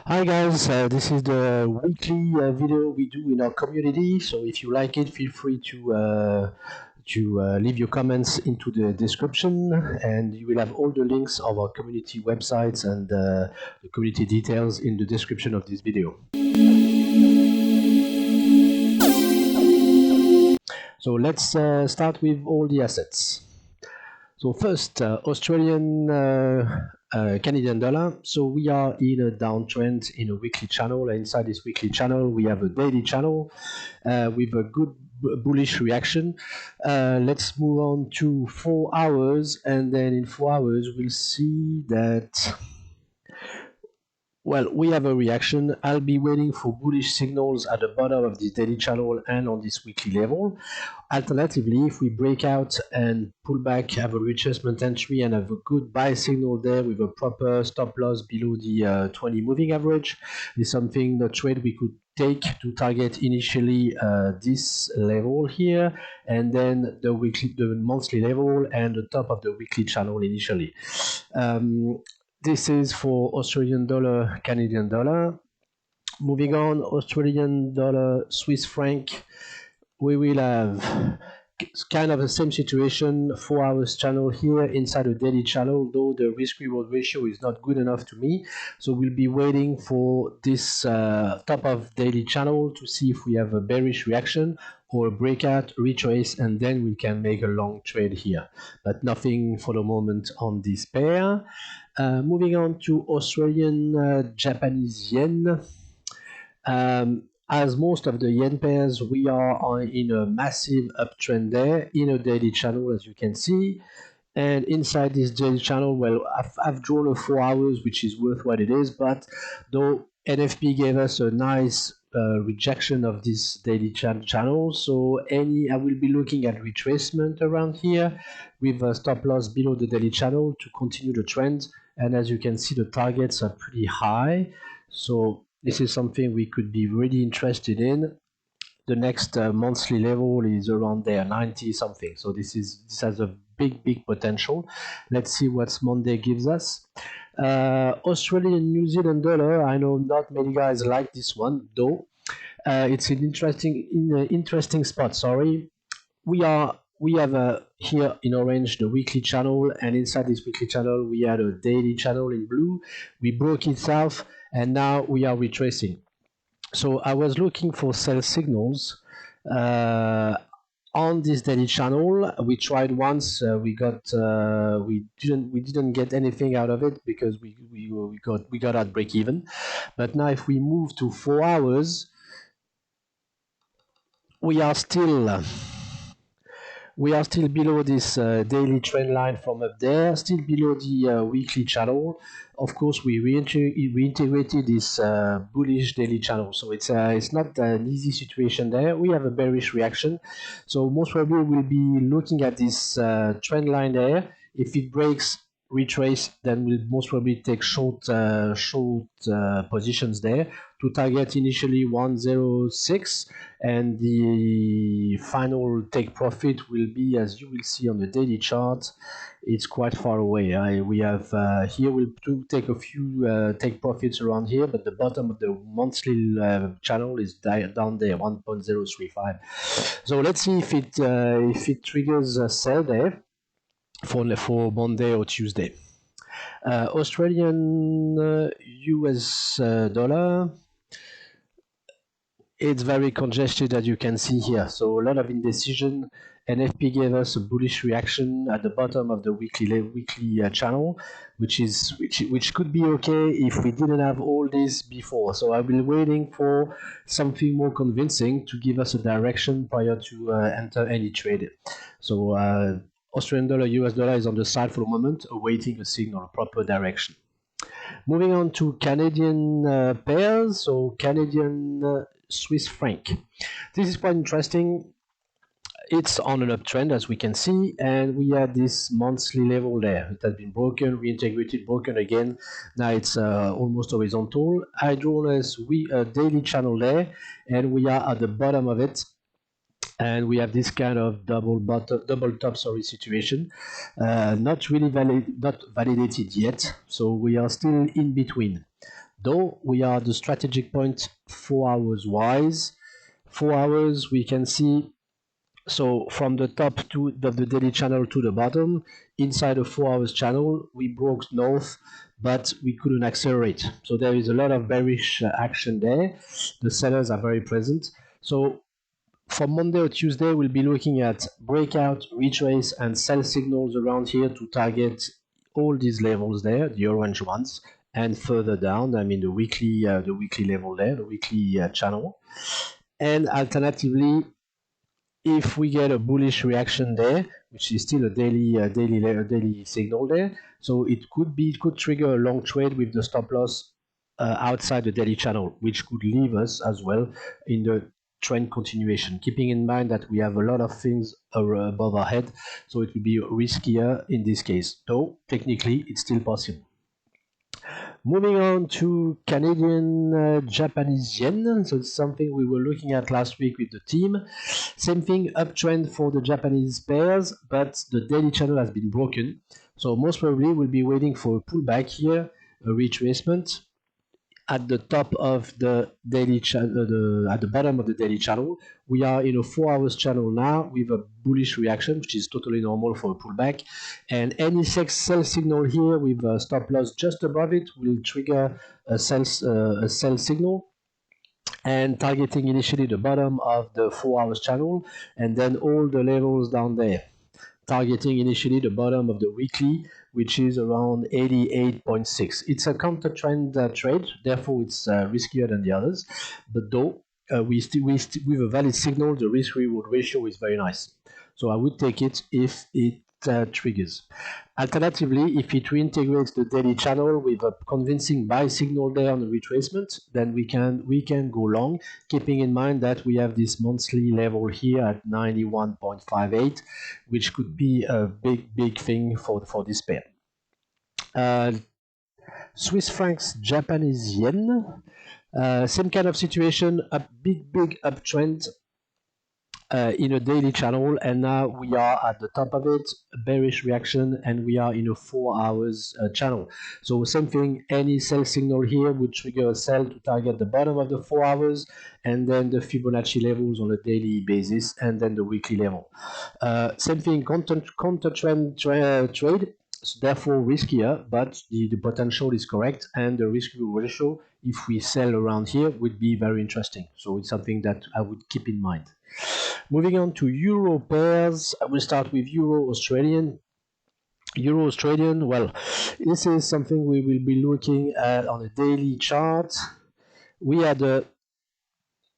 Hi guys, this is the weekly video we do in our community. So if you like it, feel free to leave your comments into the description, and you will have all the links of our community websites and the community details in the description of this video. So let's start with all the assets. So first, Australian Canadian dollar. So we are in a downtrend in a weekly channel. Inside this weekly channel, we have a daily channel with a good bullish reaction. Let's move on to 4 hours, and then in 4 hours, we'll see that. Well, we have a reaction. I'll be waiting for bullish signals at the bottom of this daily channel and on this weekly level. Alternatively, if we break out and pull back, have a retracement entry and have a good buy signal there with a proper stop loss below the 20 moving average, is something, the trade we could take to target initially this level here, and then the monthly level and the top of the weekly channel initially. This is for Australian dollar, Canadian dollar. Moving on, Australian dollar, Swiss franc. We will have kind of the same situation, 4 hours channel here inside a daily channel, though the risk reward ratio is not good enough to me. So we'll be waiting for this top of daily channel to see if we have a bearish reaction or a breakout, retrace, and then we can make a long trade here. But nothing for the moment on this pair. Moving on to Australian Japanese yen. As most of the yen pairs, we are in a massive uptrend there in a daily channel, as you can see. And inside this daily channel, well, I've drawn a 4 hours, which is worth what it is. But though NFP gave us a nice rejection of this daily channel, so I will be looking at retracement around here with a stop loss below the daily channel to continue the trend. And as you can see, the targets are pretty high, so this is something we could be really interested in. The next monthly level is around there, 90 something. So this has a big potential. Let's see what Monday gives us. Australian New Zealand dollar. I know not many guys like this one, though. It's an interesting spot. Sorry, we have here in orange the weekly channel, and inside this weekly channel we had a daily channel in blue. We broke it south, and now we are retracing. So I was looking for sell signals on this daily channel. We tried once, we didn't get anything out of it because we got at break even. But now if we move to 4 hours, we are still below this daily trend line from up there, still below the weekly channel. Of course, we reintegrated this bullish daily channel, so it's not an easy situation there. We have a bearish reaction, so most probably we'll be looking at this trend line there. If it breaks, retrace, then we'll most probably take short positions there to target initially 106, and the final take profit will be, as you will see on the daily chart, it's quite far away. We have here we'll take a few take profits around here, but the bottom of the monthly channel is down there, 1.035. So let's see if it triggers a sell there for Monday or Tuesday. Australian US dollar. It's very congested, as you can see here. So a lot of indecision. NFP gave us a bullish reaction at the bottom of the weekly channel, which could be okay if we didn't have all this before. So I've been waiting for something more convincing to give us a direction prior to enter any trade. So Australian dollar, US dollar is on the side for the moment, awaiting a signal, a proper direction. Moving on to Canadian pairs, so Canadian Swiss franc. This is quite interesting. It's on an uptrend, as we can see, and we had this monthly level there. It has been broken, reintegrated, broken again. Now it's almost horizontal. I draw a daily channel there, and we are at the bottom of it. And we have this kind of double top situation, not validated yet, so we are still in between. though we are the strategic point 4 hours wise. 4 hours we can see, so from the top to the daily channel to the bottom, inside a 4 hours channel, we broke north, but we couldn't accelerate. So there is a lot of bearish action there. The sellers are very present. So for Monday or Tuesday, we'll be looking at breakout, retrace, and sell signals around here to target all these levels there, the orange ones, and further down, I mean the weekly level there, the weekly channel. And alternatively, if we get a bullish reaction there, which is still a daily signal there, so it could trigger a long trade with the stop loss outside the daily channel, which could leave us as well in the trend continuation, keeping in mind that we have a lot of things above our head, so it will be riskier in this case, though technically it's still possible. Moving on to Canadian Japanese yen. So it's something we were looking at last week with the team. Same thing, uptrend for the Japanese pairs, but the daily channel has been broken. So most probably we'll be waiting for a pullback here, a retracement at the top of the daily channel, at the bottom of the daily channel. We are in a 4 hours channel now with a bullish reaction, which is totally normal for a pullback. And any sell signal here with a stop loss just above it will trigger a sell signal, and targeting initially the bottom of the 4 hours channel, and then all the levels down there, targeting initially the bottom of the weekly, which is around 88.6. It's a counter trend trade, therefore it's riskier than the others, but though with a valid signal, the risk reward ratio is very nice. So I would take it if it triggers. Alternatively, if it reintegrates the daily channel with a convincing buy signal there on the retracement, then we can go long, keeping in mind that we have this monthly level here at 91.58, which could be a big thing for this pair. Swiss francs, Japanese yen, same kind of situation, a big uptrend in a daily channel, and now we are at the top of it, a bearish reaction, and we are in a 4 hours channel. So same thing, any sell signal here would trigger a sell to target the bottom of the 4 hours, and then the Fibonacci levels on a daily basis, and then the weekly level. Same thing, counter trend trade, so therefore riskier, but the potential is correct, and the risk ratio, if we sell around here, would be very interesting. So it's something that I would keep in mind. Moving on to Euro pairs, I will start with Euro Australian. Euro Australian, well, this is something we will be looking at on a daily chart. We had a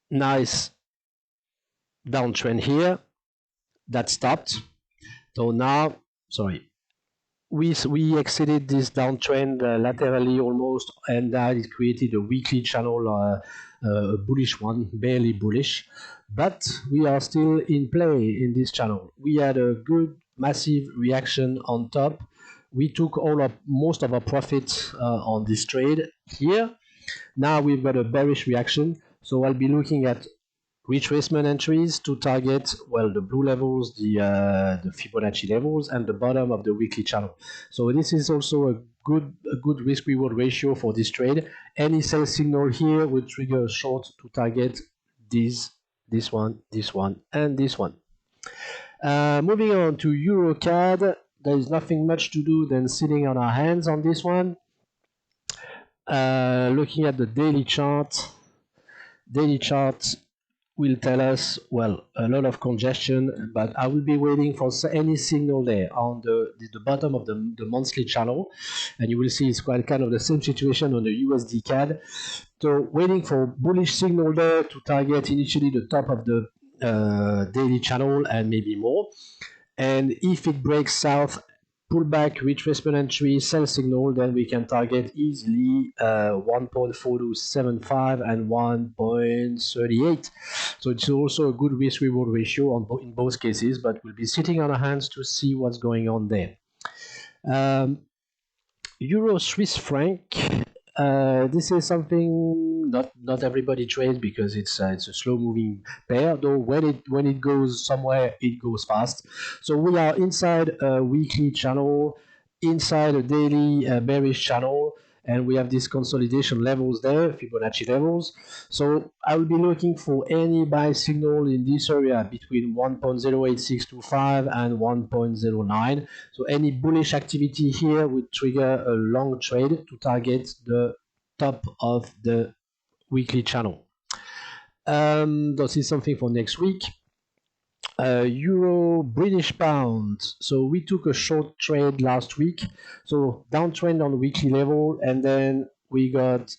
nice downtrend here that stopped. So now, sorry, we exited this downtrend laterally almost, and that it created a weekly channel, a bullish one, barely bullish, but we are still in play in this channel. We had a good massive reaction on top. We took most of our profits on this trade here. Now we've got a bearish reaction, so I'll be looking at retracement entries to target, well, the blue levels, the Fibonacci levels, and the bottom of the weekly channel. So this is also a good risk reward ratio for this trade. Any sell signal here would trigger a short to target this one, and this one. Moving on to EuroCAD, there is nothing much to do than sitting on our hands on this one. Looking at the daily chart will tell us, well, a lot of congestion, but I will be waiting for any signal there on the bottom of the monthly channel, and you will see it's quite kind of the same situation on the USD CAD. So waiting for bullish signal there to target initially the top of the daily channel and maybe more, and if it breaks south, pullback, retracement entry, sell signal, then we can target easily 1.4275 and 1.38. So it's also a good risk reward ratio in both cases, but we'll be sitting on our hands to see what's going on there. Euro Swiss franc. This is something not everybody trades because it's a slow moving pair, though when it goes somewhere it goes fast. So we are inside a weekly channel, inside a daily bearish channel, and we have these consolidation levels there, Fibonacci levels. So I will be looking for any buy signal in this area between 1.08625 and 1.09. So any bullish activity here would trigger a long trade to target the top of the weekly channel. This is something for next week. Euro, British pound. So we took a short trade last week. So downtrend on the weekly level, and then we got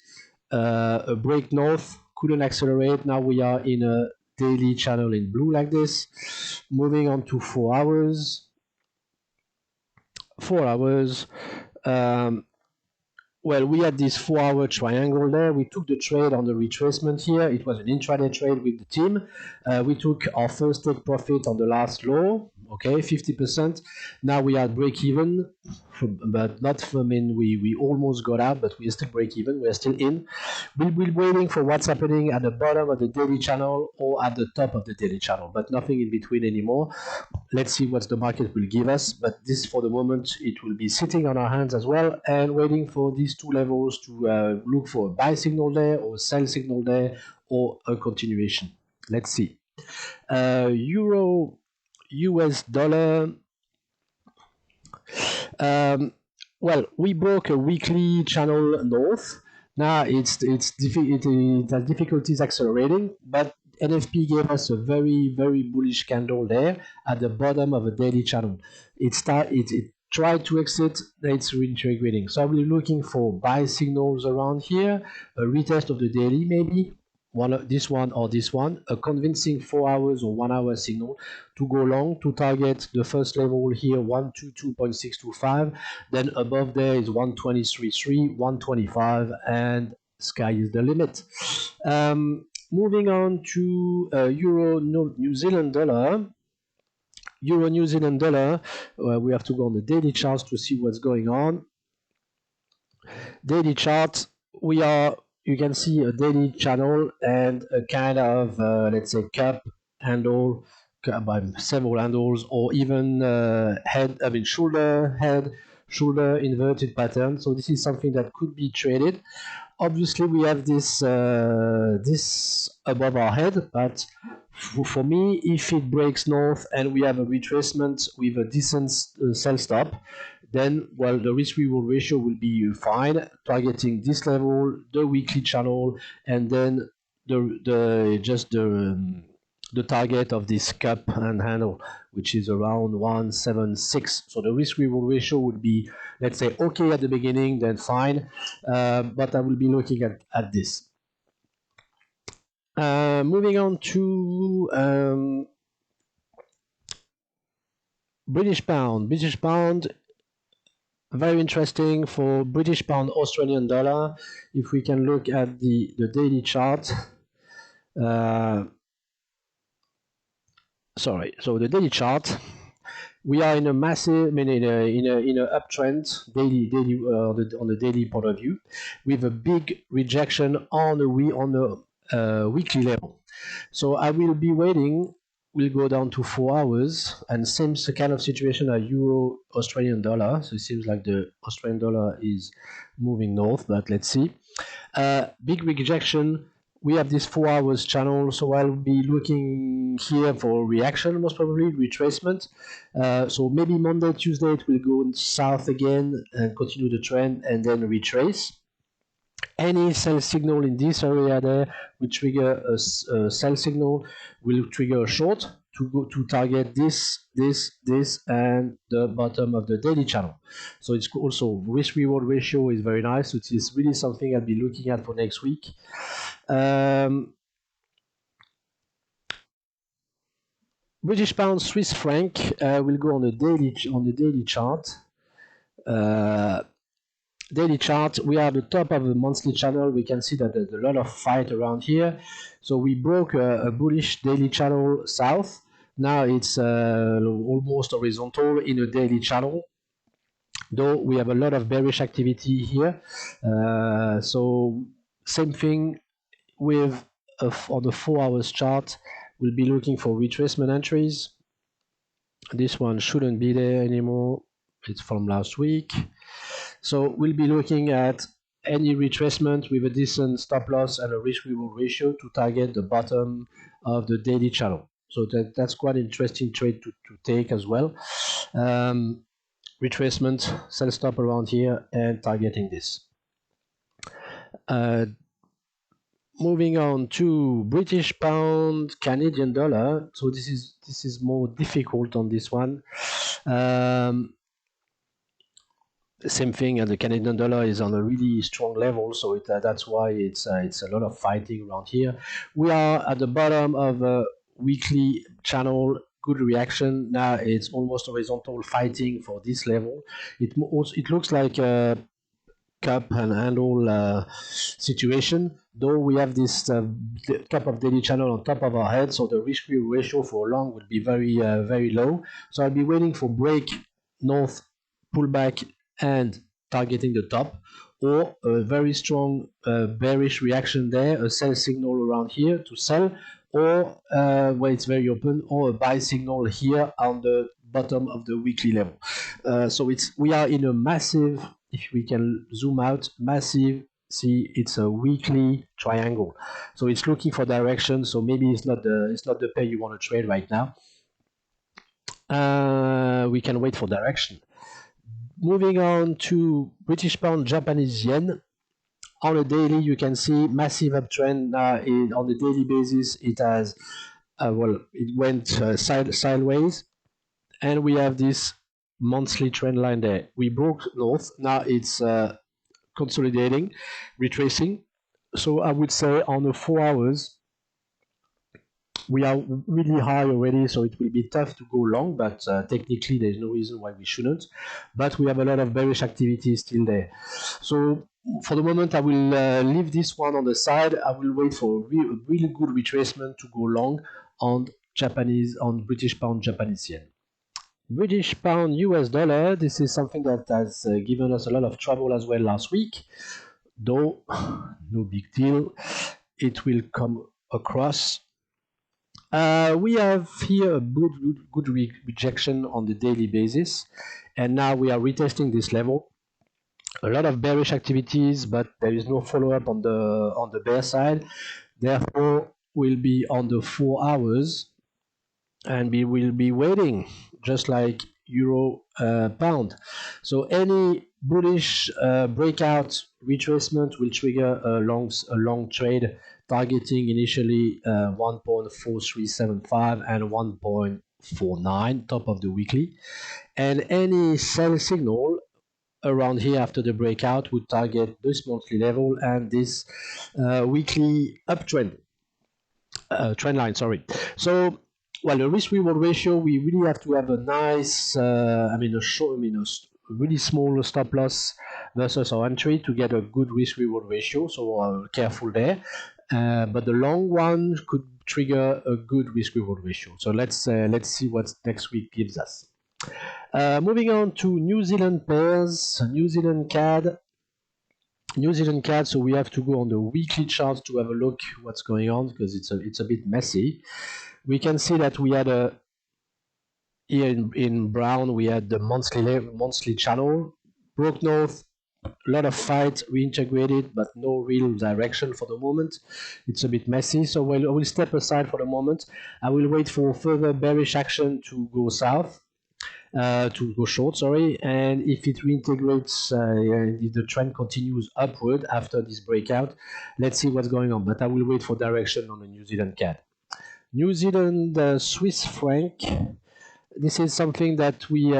a break north, couldn't accelerate. Now we are in a daily channel in blue like this. Moving on to 4 hours. 4 hours. Well, we had this 4-hour triangle there. We took the trade on the retracement here. It was an intraday trade with the team. We took our first take profit on the last low, okay, 50%. Now we are break even, but not, I mean, we almost got out, but we are still break even. We are still in. We'll be waiting for what's happening at the bottom of the daily channel or at the top of the daily channel, but nothing in between anymore. Let's see what the market will give us, but this for the moment, it will be sitting on our hands as well and waiting for these two levels to look for a buy signal there or a sell signal there or a continuation. Let's see. Euro, US dollar. Well, we broke a weekly channel north. Now it has difficulties accelerating, but NFP gave us a very bullish candle there at the bottom of a daily channel. It tried to exit, it's reintegrating. So I'm looking for buy signals around here, a retest of the daily maybe, this one or this one, a convincing 4 hours or 1 hour signal to go long, to target the first level here, 122.625, then above there is 123.3, 125, and sky is the limit. Moving on to Euro New Zealand dollar. Euro New Zealand dollar, we have to go on the daily charts to see what's going on. Daily chart, you can see a daily channel and a kind of, let's say, cup handle by several handles, or even shoulder inverted pattern. So this is something that could be traded. Obviously, we have this this above our head, but for me, if it breaks north and we have a retracement with a decent sell stop, then, well, the risk-reward ratio will be fine, targeting this level, the weekly channel, and then the target of this cup and handle, which is around 176. So the risk-reward ratio would be, let's say, okay at the beginning, then fine, but I will be looking at this. Moving on to British pound. British pound, very interesting for British pound, Australian dollar. If we can look at the daily chart. Sorry, so the daily chart, we are in a massive, I mean, in a uptrend daily on the daily point of view, with a big rejection on the weekly level. So I will be waiting. We'll go down to 4 hours, and same kind of situation as Euro Australian dollar. So it seems like the Australian dollar is moving north, but let's see. Big rejection. We have this 4 hours channel, so I'll be looking here for reaction, most probably retracement. So maybe Monday, Tuesday, it will go south again and continue the trend and then retrace. Any sell signal in this area there will trigger a sell signal, will trigger a short to go to target this, and the bottom of the daily channel. So it's also risk-reward ratio is very nice. So it is really something I'll be looking at for next week. British pound, Swiss franc will go on the daily chart. Daily chart, we are at the top of the monthly channel. We can see that there's a lot of fight around here. So we broke a bullish daily channel south. Now it's almost horizontal in a daily channel, though we have a lot of bearish activity here. So same thing with on the 4 hours chart. We'll be looking for retracement entries. This one shouldn't be there anymore. It's from last week. So we'll be looking at any retracement with a decent stop loss and a risk reward ratio to target the bottom of the daily channel. So that's quite an interesting trade to take as well. Retracement, sell stop around here and targeting this. Moving on to British pound, Canadian dollar. So this is more difficult on this one. Same thing, and the Canadian dollar is on a really strong level, so that's why it's a lot of fighting around here. We are at the bottom of a weekly channel. Good reaction. Now it's almost horizontal fighting for this level. It looks like a cup and handle situation, though we have this cup of daily channel on top of our head, so the risk reward ratio for long will be very low. So I'll be waiting for break north, pullback, and targeting the top, or a very strong bearish reaction there, a sell signal around here to sell, or where it's very open, or a buy signal here on the bottom of the weekly level. So we are in a massive, if we can zoom out, massive, see, it's a weekly triangle, so it's looking for direction. So maybe it's not the pair you want to trade right now. We can wait for direction. Moving on to British pound, Japanese yen. On a daily, you can see massive uptrend. On the daily basis, it has it went sideways, and we have this monthly trend line there. We broke north. Now it's consolidating, retracing. So I would say on the 4 hours, we are really high already, so it will be tough to go long, but technically there's no reason why we shouldn't. But we have a lot of bearish activity still there. So for the moment, I will leave this one on the side. I will wait for a really good retracement to go long on British pound, Japanese yen. British pound, US dollar. This is something that has given us a lot of trouble as well last week, though no big deal. It will come across. We have here a good rejection on the daily basis, and now we are retesting this level. A lot of bearish activities, but there is no follow-up on the bear side. Therefore, we'll be on the 4 hours, and we will be waiting, just like euro pound. So any bullish breakout retracement will trigger a long trade, targeting initially 1.4375 and 1.49 top of the weekly, and any sell signal around here after the breakout would target this monthly level and this weekly uptrend trend line. Sorry. So, well, the risk reward ratio, we really have to have a nice, a really small stop loss versus our entry to get a good risk reward ratio. So careful there. But the long one could trigger a good risk reward ratio. So let's see what next week gives us. Moving on to New Zealand pairs, New Zealand CAD. So we have to go on the weekly chart to have a look what's going on, because it's a bit messy. We can see that we had here in brown, we had the monthly channel, broke north, a lot of fight, reintegrated, but no real direction for the moment. It's a bit messy, so I will step aside for the moment. I will wait for further bearish action to go south, to go short, sorry, and if it reintegrates, if the trend continues upward after this breakout, let's see what's going on. But I will wait for direction on the New Zealand CAD. New Zealand Swiss franc. This is something that we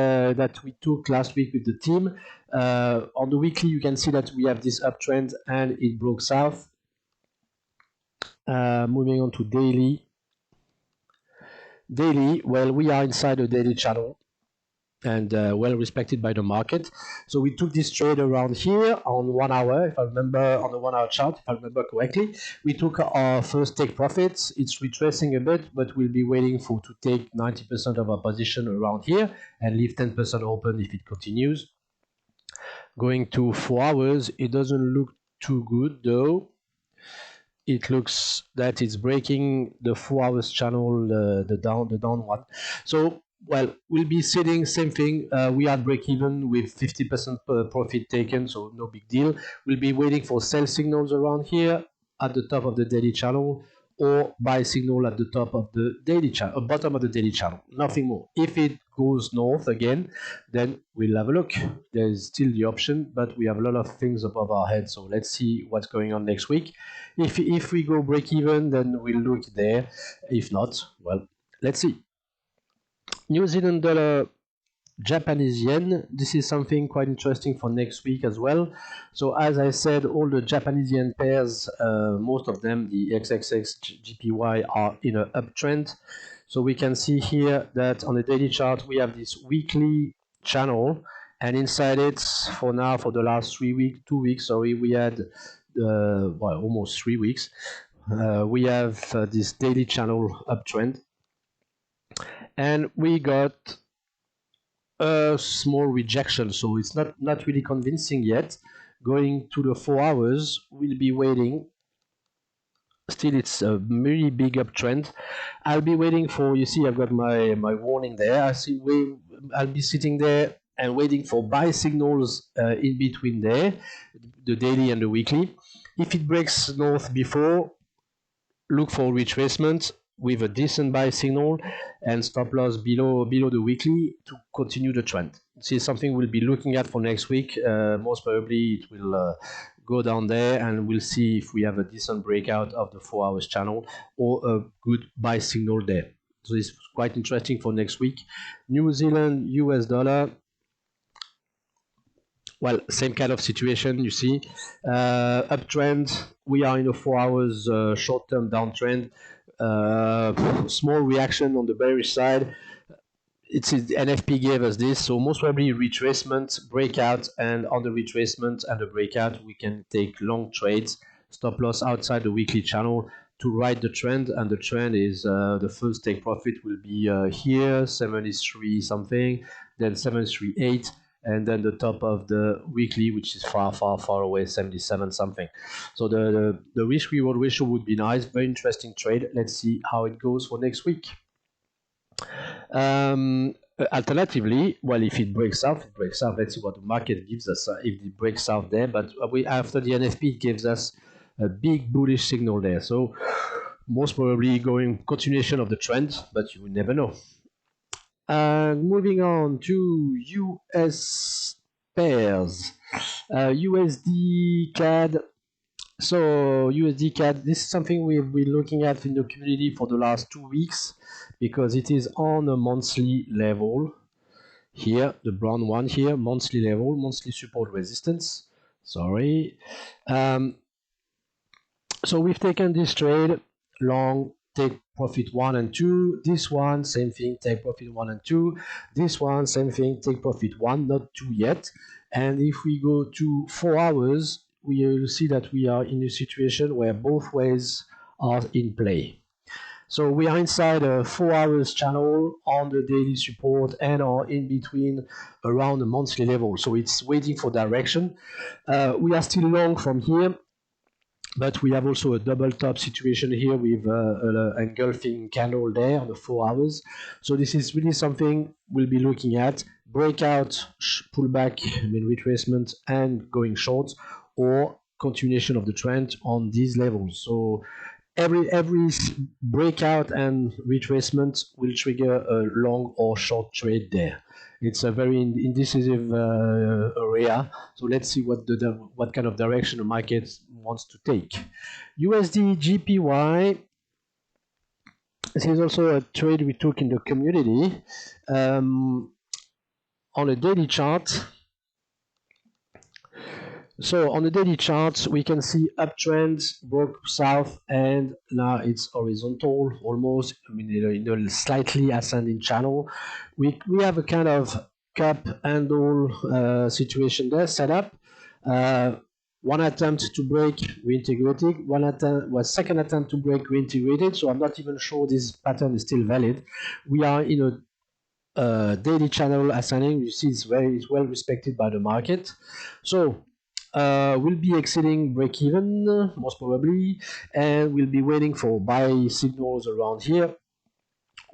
took last week with the team. On the weekly, you can see that we have this uptrend and it broke south. Moving on to daily. Daily, well, we are inside a daily channel and well respected by the market. So we took this trade around here on 1 hour, if I remember, on the 1 hour chart, if I remember correctly. We took our first take profits. It's retracing a bit, but we'll be waiting to take 90% of our position around here and leave 10% open if it continues. Going to 4 hours, it doesn't look too good though. It looks that it's breaking the 4 hours channel, the down one. So well, we'll be sitting, same thing. We are break even with 50% profit taken, so no big deal. We'll be waiting for sell signals around here at the top of the daily channel, or buy signal at the top of the daily channel, bottom of the daily channel. Nothing more. If it goes north again, then we'll have a look. There's still the option, but we have a lot of things above our head. So let's see what's going on next week. If we go break even, then we'll look there. If not, well, let's see. New Zealand dollar, Japanese yen. This is something quite interesting for next week as well. So as I said, all the Japanese yen pairs, most of them, the XXX, GPY, are in an uptrend. So we can see here that on the daily chart we have this weekly channel, and inside it, for now, for the last 2 weeks, sorry, we had well, almost 3 weeks. We have this daily channel uptrend, and we got a small rejection, so it's not really convincing yet. Going to the 4 hours, we'll be waiting. Still, it's a really big uptrend. I'll be waiting for, you see, I've got my warning there. I'll be sitting there and waiting for buy signals in between there, the daily and the weekly. If it breaks north before, look for retracement with a decent buy signal and stop loss below the weekly to continue the trend. This is something we'll be looking at for next week. Most probably it will go down there, and we'll see if we have a decent breakout of the 4 hours channel or a good buy signal there. So it's quite interesting for next week. New Zealand US dollar, well, same kind of situation, you see. Uptrend, we are in a 4 hours short-term downtrend. Small reaction on the bearish side. It's NFP gave us this, so most probably retracement, breakout, and on the retracement and the breakout, we can take long trades, stop loss outside the weekly channel to ride the trend. And the trend is the first take profit will be here, 73 something, then 738, and then the top of the weekly, which is far away, 77 something. So the risk reward ratio would be nice. Very interesting trade. Let's see how it goes for next week. Alternatively, well, if it breaks out, it breaks out. Let's see what the market gives us if it breaks out there. But after the NFP, it gives us a big bullish signal there. So most probably going continuation of the trend, but you never know. Moving on to US pairs, USD CAD. So USD CAD, this is something we've been looking at in the community for the last 2 weeks, because it is on a monthly level here, the brown one here, monthly level, monthly support resistance. Sorry. So we've taken this trade long, take profit 1 and 2. This one, same thing, take profit 1 and 2. This one, same thing, take profit 1, not 2 yet. And if we go to 4 hours, we will see that we are in a situation where both ways are in play. So we are inside a 4 hours channel on the daily support and are in between around the monthly level. So it's waiting for direction. We are still long from here, but we have also a double top situation here with an engulfing candle there on the 4 hours. So this is really something we'll be looking at. Breakout, pullback, retracement, and going short, or continuation of the trend on these levels. So every breakout and retracement will trigger a long or short trade there. It's a very indecisive area. So let's see what kind of direction the market wants to take. USD GPY. This is also a trade we took in the community. On a daily chart. So on the daily charts, we can see uptrends, broke south, and now it's horizontal, almost, in a slightly ascending channel. We have a kind of cup handle situation there set up. One attempt to break, reintegrated. Second attempt to break, reintegrated. So I'm not even sure this pattern is still valid. We are in a daily channel ascending. You see, it's well respected by the market. So we'll be exceeding break even, most probably, and we'll be waiting for buy signals around here,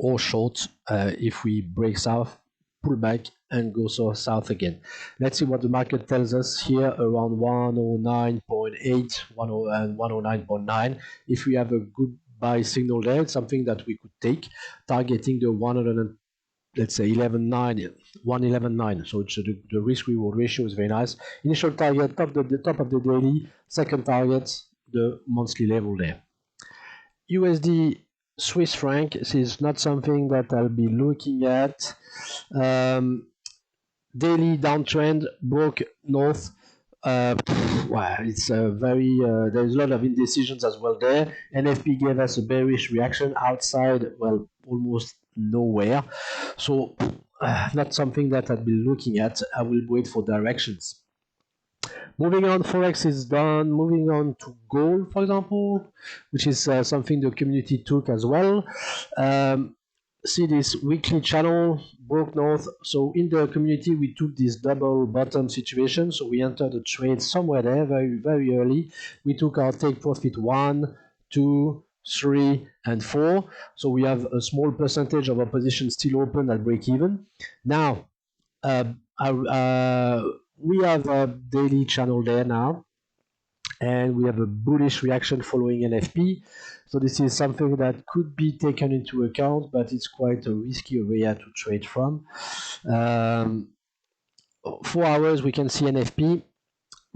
or short if we break south, pull back, and go south again. Let's see what the market tells us here around 109.8, 109.9. If we have a good buy signal there, it's something that we could take, targeting the 100, let's say 11.9, 111.9. So it's the risk reward ratio is very nice. Initial target, the top of the daily. Second target, the monthly level there. USD Swiss franc, this is not something that I'll be looking at. Daily downtrend, broke north. Well, it's very, there's a lot of indecisions as well there. NFP gave us a bearish reaction outside, well, almost nowhere. So, not something that I'd be looking at. I will wait for directions. Moving on, Forex is done. Moving on to gold, for example, which is something the community took as well. See this weekly channel broke north. So in the community, we took this double bottom situation. So we entered the trade somewhere there very, very early. We took our take profit 1, 2, 3, and 4. So we have a small percentage of our position still open at break even. Now, we have a daily channel there now, and we have a bullish reaction following NFP. So this is something that could be taken into account, but it's quite a risky area to trade from. 4 hours, we can see NFP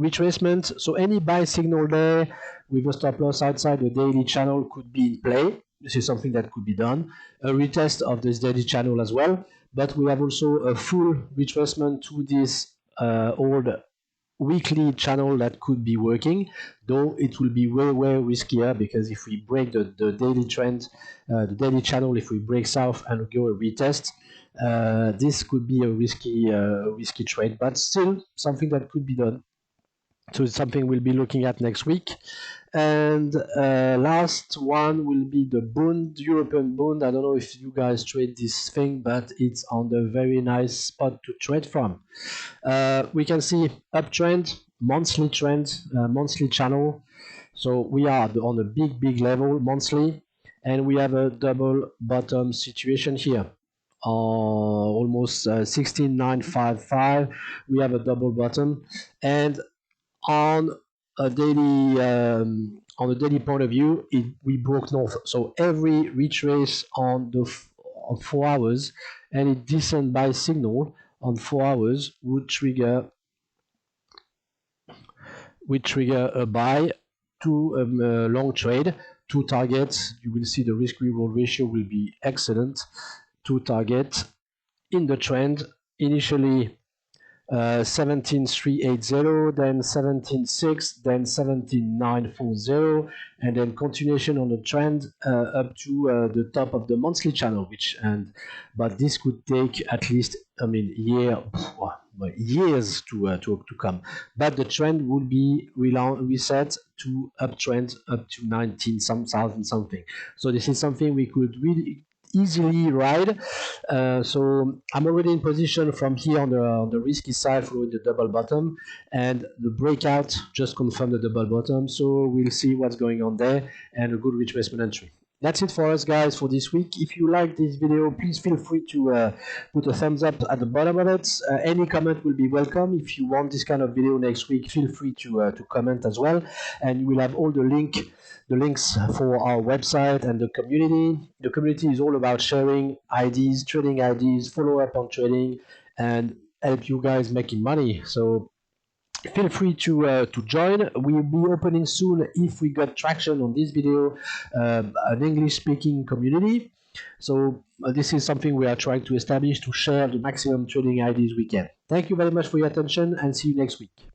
retracement. So any buy signal there with a stop loss outside the daily channel could be in play. This is something that could be done. A retest of this daily channel as well. But we have also a full retracement to this old weekly channel that could be working, though it will be way riskier, because if we break the daily trend, the daily channel, if we break south and go a retest, this could be a risky trade, but still something that could be done. So it's something we'll be looking at next week. And last one will be the bond, European bond. I don't know if you guys trade this thing, but it's on the very nice spot to trade from. We can see uptrend, monthly trend, monthly channel. So we are on a big level monthly, and we have a double bottom situation here. Almost 16,955. We have a double bottom, and on a daily point of view, we broke north. So every retrace on 4 hours, any decent buy signal on 4 hours would trigger a buy to a long trade. 2 targets. You will see the risk reward ratio will be excellent. 2 targets in the trend. Initially 17,380, then 17,6, then 17,940, and then continuation on the trend up to the top of the monthly channel, but this could take at least, years to come. But the trend will be reset to uptrend up to 19,000 something. So this is something we could really easily ride. So I'm already in position from here on the risky side following the double bottom, and the breakout just confirmed the double bottom. So we'll see what's going on there, and a good retracement entry. That's it for us, guys, for this week. If you like this video, please feel free to put a thumbs up at the bottom of it. Any comment will be welcome. If you want this kind of video next week, feel free to comment as well, and you will have all the links for our website and the community. The community is all about sharing ideas, trading ideas, follow up on trading, and help you guys making money. So feel free to join. We'll be opening soon, if we got traction on this video, an English-speaking community. So this is something we are trying to establish to share the maximum trading ideas we can. Thank you very much for your attention, and see you next week.